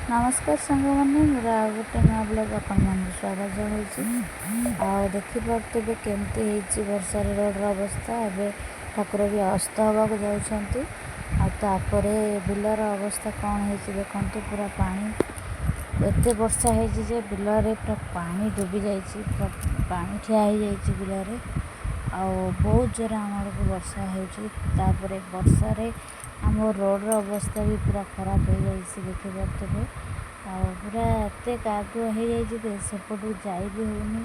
नमस्कार सांग मैंने मोर आ गोटे नया ब्लॉग आपण स्वागत जनाई देखिपे केमती वर्षार रोड अवस्था एवं ठाकुर भी अस्त हवा को जापर बिलर अवस्था कौन है देखु पूरा पानी एत वर्षा है बिलरे पूरा पानी डूबी जा पानी ठिया हो बिलरे आ बहुत जोर आम आड़ को वर्षा होपर वर्षार आम रोड अवस्था भी पूरा खराब हो जाए देखिपे पूरा एत कादुआ हो जाए सेपटू जा भी होनी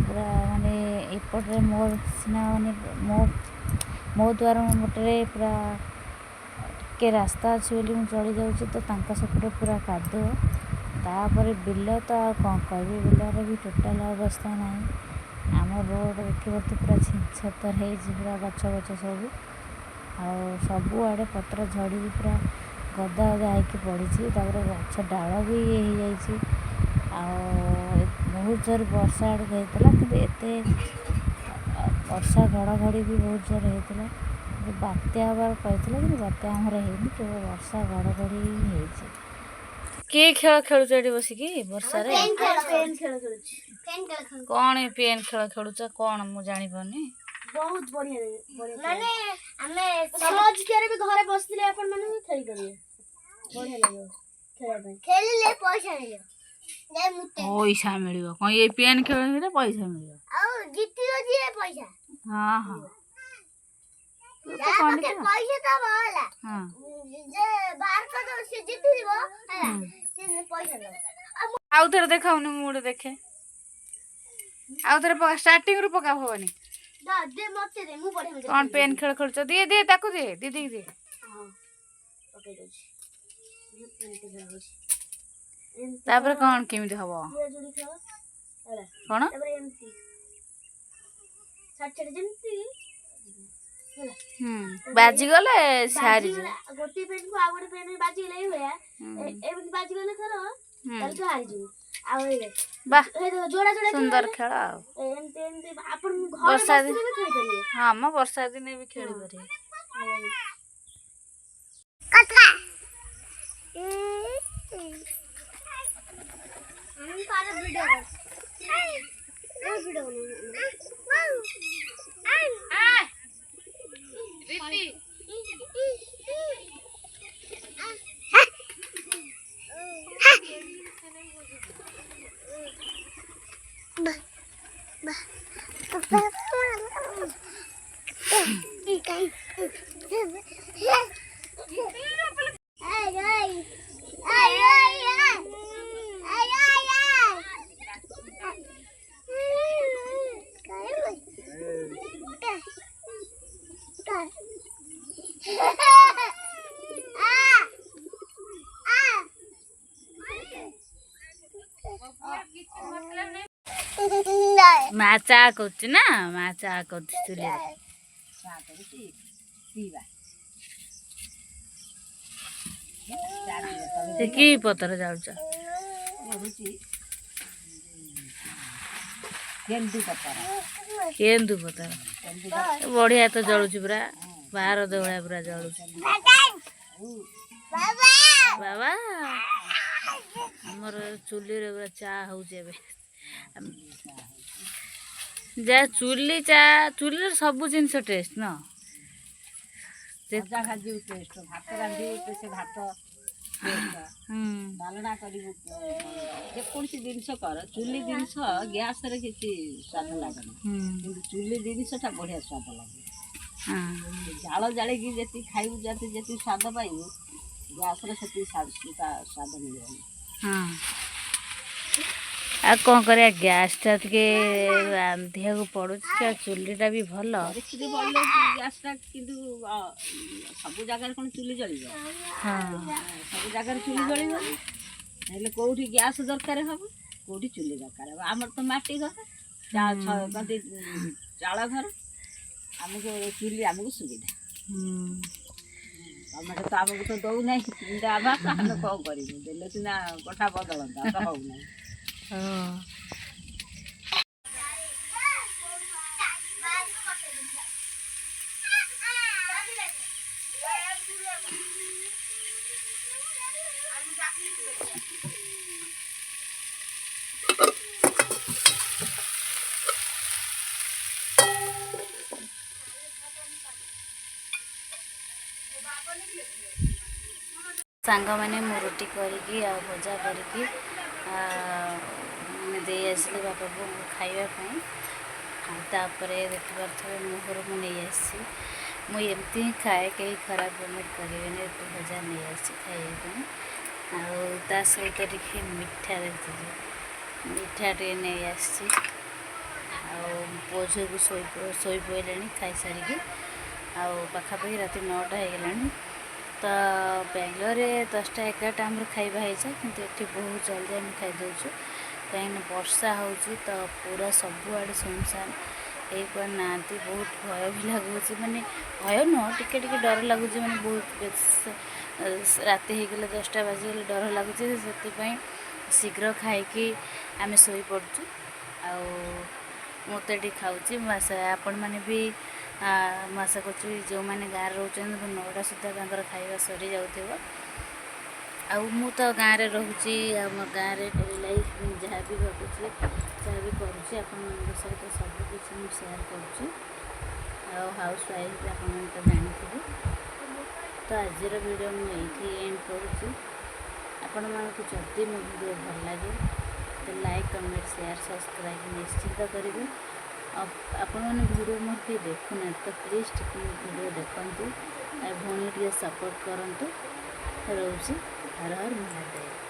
पूरा माने एपटे मोर सीना माने मो द्वार मोटे पूरा टे रास्ता अच्छी बोली मुझे चली जाऊँगी तो सेपटे पूरा कादुआ तापर बिल तो कौन कह बिलर भी टोटाल अवस्था ना आम रोड देखिए पूरा छिंछतर हो पूरा गच गच सब सबुआड़े पत्र झड़ी पूरा गदा गदा होकर पड़ी गछ डाल भी बहुत जोर वर्षा आड़ होता कि वर्षा घड़घड़ी भी बहुत जोर होता बात्या हबार कहते कि बात्या आमर है केवल वर्षा घड़घड़ी हो किए खेल खेलुच बसिकी वर्षा कौन पेन खेल खेलुच कौन मु जानी पानी बहुत बढ़िया माने हमें समझ के भी घरे बसले अपन माने खेल करिए बढ़िया लागो खेले पे खेलले पैसा मिलियो पैसा मिलियो कोन ये पेन खेल पैसा मिलियो आ जीतियो जी पैसा हां हां पैसा तो होला हां जे बाहर का तो से जीती दिबो से पैसा दो आउ थरे देखाउनी मुडे देखे आउ थरे स्टार्टिंग रु पका होवनी दे मते दे मु बढ़िया मजे कौन पेन खेल खेलुच दिए दिए ताकू दे दीदी दे हां ओके दे तापर कौन केमिति हबो कोन तापर एमती छाट जेमती बाजी गले सारी गोटी पेन को आगोटे पेन बाजी गले होया एमती बाजी गले थरो तल तो हारि जू वाह सुंदर खेल वर्षा दिन हाँ म वर्षा दिन भी खेली पारे माचा करछ ना माचा करछ तुले की पतर जाउछ केंदु पतर बढ़िया तो जळुछ पूरा बाहर देवळा पूरा जळुछ बाबा हमर चुली रे पूरा चा होउछ एबे जा चुली चा चुली सब जिनस टेस्ट न खाजी टेस्ट भात रांधि से भात डालना कर जिनस कर चुली जिनस गैस रे किसी स्वाद लगे चुली जिनसटा बढ़िया स्वाद लगे जाल जाल की खाइबू जी स्वाद पाइबू गैस रे स्वाद मिल आ कौन कर गैस टा रांधिया को पड़ू चुलीटा भी भल गैस टा किंतु सब जगह कौन चुली जल सब जगह चुली जल कौटी गैस दरकार हम कौटी चुली दरकार आमर तो माटी घर चाल घर आमको चुली आमको सुविधा गवर्नमेंट तो आमको तो दौना आवास आम कौन करूँ सीना कठा बदलता तो होना ସାଙ୍ଗମାନେ ମୁଁ ରୁଟି କରିକି ଆଉ ଭଜା କରିକି ଦେଇ ଆସିଲି ବାପା ବୋଉଙ୍କୁ ଖାଇବା ପାଇଁ। ଆଉ ତାପରେ ଦେଖିପାରୁଥିବେ ମୁହଁରୁ ମୁଁ ନେଇ ଆସିଛି। ମୁଁ ଏମିତି ହିଁ ଖାଏ, କେହି ଖରାପ କମେଣ୍ଟ କରିବେନି। ରୁଟି ଭଜା ନେଇ ଆସିଛି ଖାଇବା ପାଇଁ। ଆଉ ତା ସହିତ ଟିକେ ମିଠା ଦେଖିଛି, ମିଠା ଟିକେ ନେଇ ଆସିଛି। ଆଉ ପୁଅ ଝିଅକୁ ଶୋଇ ପଡ଼ିଲେଣି ଖାଇସାରିକି। ଆଉ ପାଖାପାଖି ରାତି 9ଟା ହେଇଗଲାଣି। ତ ବାଙ୍ଗଲୋରରେ 10ଟା 11ଟା ଆମର ଖାଇବା ହେଇଯାଏ, କିନ୍ତୁ ଏଠି ବହୁତ ଜଲ୍ଦି ଆମେ ଖାଇଦେଉଛୁ। କାହିଁକିନା ବର୍ଷା ହେଉଛି ତ ପୁରା ସବୁଆଡ଼େ ସୁନସାନ, କେହି କୁଆଡ଼େ ନାହାନ୍ତି। ବହୁତ ଭୟ ବି ଲାଗୁଛି, ମାନେ ଭୟ ନୁହଁ, ଟିକେ ଟିକେ ଡର ଲାଗୁଛି। ମାନେ ବହୁତ ବେଶୀ ରାତି ହେଇଗଲେ 10ଟା ବାଜିଗଲେ ଡର ଲାଗୁଛି। ସେଥିପାଇଁ ଶୀଘ୍ର ଖାଇକି ଆମେ ଶୋଇପଡ଼ୁଛୁ। ଆଉ ମୁଁ ତ ଏଠି ଖାଉଛି। ଆପଣମାନେ ବି ମୁଁ ଆଶା କରୁଛି ଯେଉଁମାନେ ଗାଁରେ ରହୁଛନ୍ତି 9ଟା ସୁଦ୍ଧା ତାଙ୍କର ଖାଇବା ସରିଯାଉଥିବ। ଆଉ ମୁଁ ତ ଗାଁରେ ରହୁଛି, ଆମ ଗାଁରେ ଡେଲି ଲାଇଫ୍ ମୁଁ ଯାହା ବି ଭାବୁଛି, ଯାହା ବି କରୁଛି, ଆପଣମାନଙ୍କ ସହିତ ସବୁକିଛି ମୁଁ ସେୟାର କରୁଛି। ଆଉ ହାଉସ୍ ୱାଇଫ୍ ବି ଆପଣମାନେ ତ ଜାଣିଥିବେ। ତ ଆଜିର ଭିଡ଼ିଓ ମୁଁ ଏଇଠି ଏଣ୍ଡ କରୁଛି। ଆପଣମାନଙ୍କୁ ଯଦି ମୋ ଭିଡ଼ିଓ ଭଲ ଲାଗେ ତ ଲାଇକ୍, କମେଣ୍ଟ, ସେୟାର, ସବସ୍କ୍ରାଇବ୍ ନିଶ୍ଚିତ କରିବେ। ଆଉ ଆପଣମାନେ ଭିଡ଼ିଓ ମୋର କିଏ ଦେଖୁନାହାନ୍ତି ତ ପ୍ଲିଜ୍ ଟିକେ ମୋ ଭିଡ଼ିଓ ଦେଖନ୍ତୁ। ଆଉ ଭଉଣୀ ଟିକେ ସପୋର୍ଟ କରନ୍ତୁ। ରହୁଛି। ହର ହର ମହାଦେବ।